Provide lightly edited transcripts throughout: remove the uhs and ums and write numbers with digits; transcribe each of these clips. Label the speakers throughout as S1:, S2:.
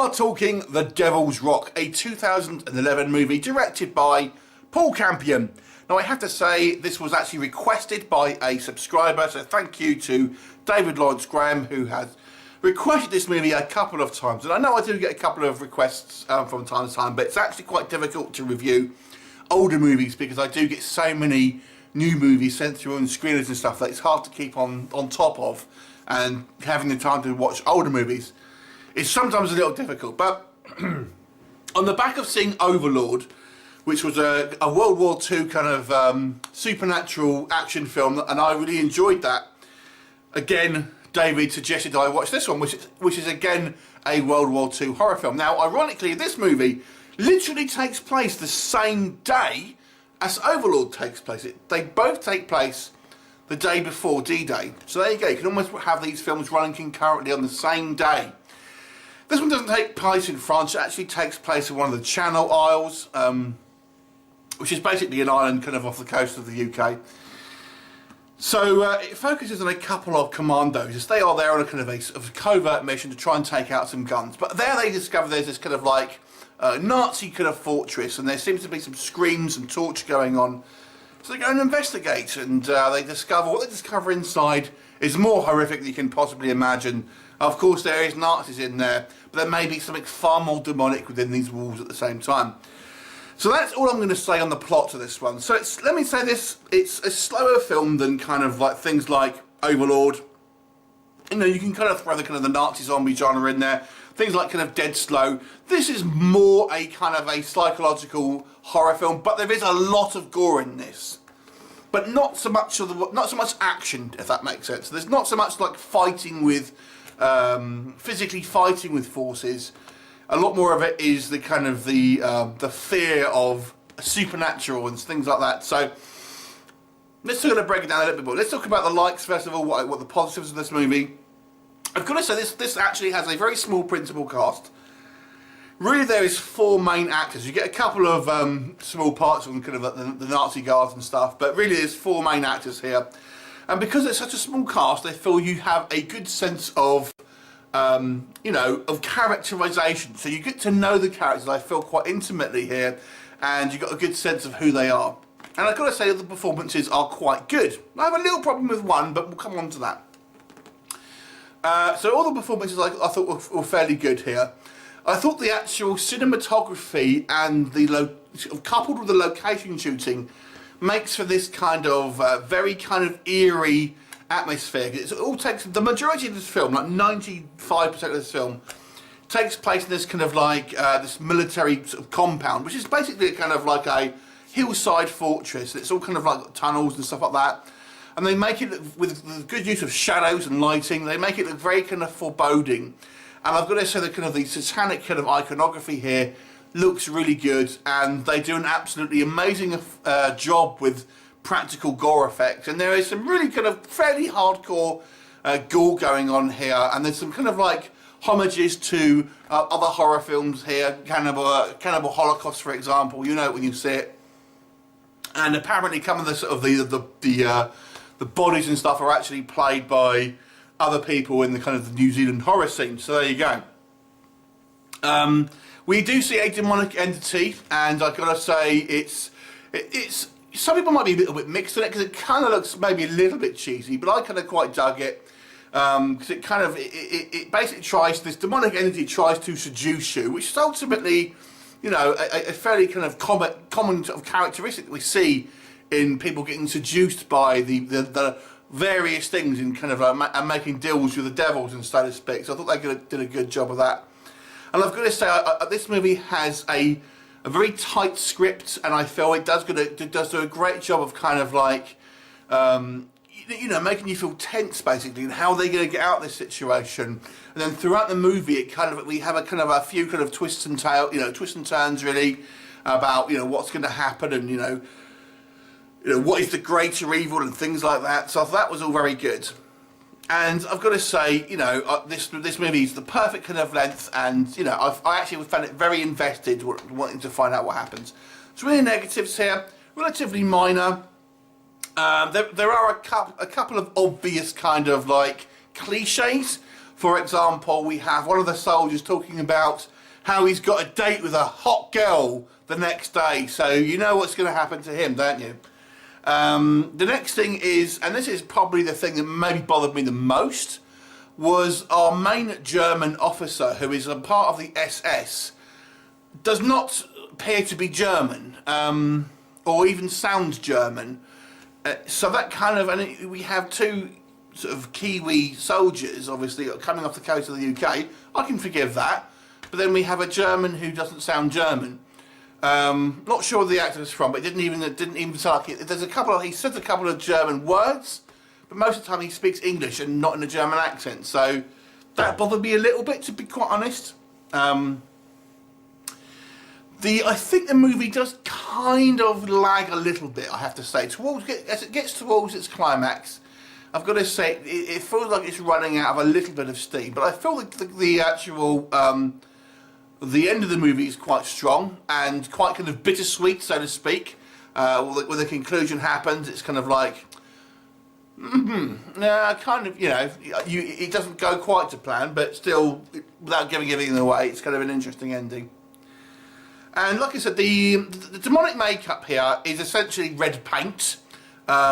S1: are talking The Devil's Rock, a 2011 movie directed by Paul Campion. Now I have to say this was actually requested by a subscriber, so thank you to David Lawrence Graham, who has requested this movie a couple of times. And I know I do get a couple of requests from time to time, but it's actually quite difficult to review older movies because I do get so many new movies sent through on screeners and stuff that it's hard to keep on top of, and having the time to watch older movies is sometimes a little difficult. But on the back of seeing Overlord, which was a World War II kind of supernatural action film, and I really enjoyed that, again David suggested I watch this one, which is again a World War II horror film. Now ironically, this movie literally takes place the same day as Overlord takes place. They both take place the day before D-Day. So there you go, you can almost have these films running concurrently on the same day. This one doesn't take place in France, it actually takes place in one of the Channel Isles, which is basically an island kind of off the coast of the UK. So it focuses on a couple of commandos as they are there on a kind of a covert mission to try and take out some guns. But there they discover there's this kind of like Nazi kind of fortress, and there seems to be some screams and torture going on. So they go and investigate, and they discover what they discover inside is more horrific than you can possibly imagine. Of course there is Nazis in there, but there may be something far more demonic within these walls at the same time. So that's all I'm going to say on the plot of this one. So let me say this, it's a slower film than kind of like things like Overlord. You know, you can kind of throw the kind of the Nazi zombie genre in there. Things like kind of Dead Slow. This is more a kind of a psychological horror film, but there is a lot of gore in this. But not so much action, if that makes sense. There's not so much like fighting with physically fighting with forces. A lot more of it is the kind of the fear of supernatural and things like that. So let's sort of break it down a little bit more. Let's talk about the likes first of all. What the positives of this movie. I've got to say this actually has a very small principal cast. Really, there is 4 main actors. You get a couple of small parts from kind of the Nazi guards and stuff, but really there's 4 main actors here. And because it's such a small cast, I feel you have a good sense of, you know, of characterisation. So you get to know the characters, I feel, quite intimately here, and you've got a good sense of who they are. And I've got to say that the performances are quite good. I have a little problem with one, but we'll come on to that. So all the performances I thought were fairly good here. I thought the actual cinematography and coupled with the location shooting makes for this kind of very kind of eerie atmosphere. It all takes, the majority of this film, like 95% of this film, takes place in this kind of like this military sort of compound, which is basically kind of like a hillside fortress. It's all kind of like tunnels and stuff like that. And they make it look, with the good use of shadows and lighting, they make it look very kind of foreboding. And I've got to say that kind of the satanic kind of iconography here looks really good, and they do an absolutely amazing job with practical gore effects. And there is some really kind of fairly hardcore gore going on here, and there's some kind of like homages to other horror films here, Cannibal Holocaust for example, you know it when you see it. And apparently some of the sort of the bodies and stuff are actually played by other people in the kind of the New Zealand horror scene. So there you go. We do see a demonic entity, and I've got to say it's some people might be a little bit mixed on it because it kind of looks maybe a little bit cheesy, but I kind of quite dug it because it kind of it basically this demonic entity tries to seduce you, which is ultimately, you know, a fairly kind of common sort of characteristic that we see in people getting seduced by the various things in kind of and making deals with the devils and so to speak. So I thought they did a good job of that. And I've got to say, this movie has a very tight script, and I feel it does do a great job of kind of like, you know, making you feel tense basically, and how they're going to get out of this situation. And then throughout the movie, we have a few kind of twists and turns really about, you know, what's going to happen, and you know what is the greater evil and things like that. So that was all very good. And I've got to say, you know, this movie is the perfect kind of length, and you know, I actually found it very invested, wanting to find out what happens. So really negatives here, relatively minor. There are a couple of obvious kind of like cliches For example, we have one of the soldiers talking about how he's got a date with a hot girl the next day, so you know what's going to happen to him, don't you? The next thing is, and this is probably the thing that maybe bothered me the most, was our main German officer, who is a part of the SS, does not appear to be German, or even sound German. So that kind of, and we have two sort of Kiwi soldiers, obviously, coming off the coast of the UK. I can forgive that. But then we have a German who doesn't sound German. Not sure where the actor is from, but it didn't even sound like it. There's he says a couple of German words, but most of the time he speaks English and not in a German accent. So that bothered me a little bit, to be quite honest. I think the movie does kind of lag a little bit, I have to say. As it gets towards its climax, I've got to say, it feels like it's running out of a little bit of steam. But I feel like the actual, the end of the movie is quite strong and quite kind of bittersweet, so to speak. When the conclusion happens, it's kind of like, kind of, it doesn't go quite to plan, but still, without giving everything away, it's kind of an interesting ending. And like I said, the demonic makeup here is essentially red paint,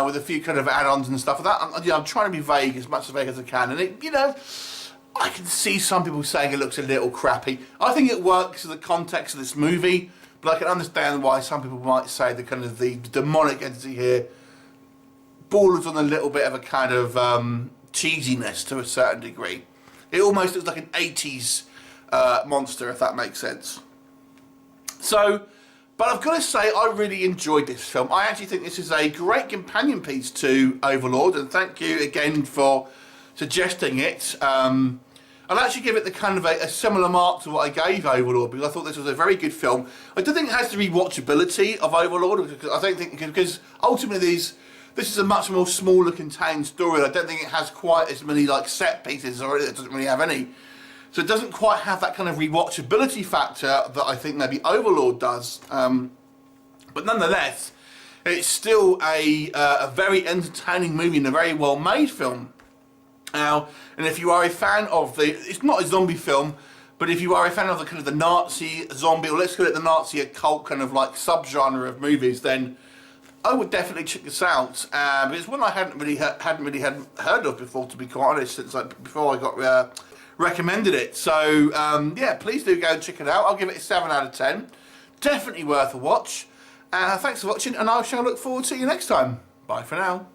S1: with a few kind of add-ons and stuff like that. I'm trying to be vague, as much as vague as I can, and I can see some people saying it looks a little crappy. I think it works in the context of this movie, but I can understand why some people might say the kind of the demonic entity here borders on a little bit of a kind of cheesiness to a certain degree. It almost looks like an 80s monster, if that makes sense. So, but I've got to say, I really enjoyed this film. I actually think this is a great companion piece to Overlord, and thank you again for suggesting it. I'll actually give it the kind of a similar mark to what I gave Overlord, because I thought this was a very good film. I do think it has the rewatchability of Overlord, because I don't think, because ultimately this is a much more smaller contained story. I don't think it has quite as many like set pieces, or it doesn't really have any. So it doesn't quite have that kind of rewatchability factor that I think maybe Overlord does. But nonetheless, it's still a very entertaining movie and a very well made film. Now, and if you are a fan of it's not a zombie film, but if you are a fan of the kind of the Nazi zombie, or let's call it the Nazi occult kind of like subgenre of movies, then I would definitely check this out. But it's one I hadn't really heard of before, to be quite honest, since before I got recommended it. So yeah, please do go and check it out. I'll give it a 7 out of 10. Definitely worth a watch. Thanks for watching, and I shall look forward to you next time. Bye for now.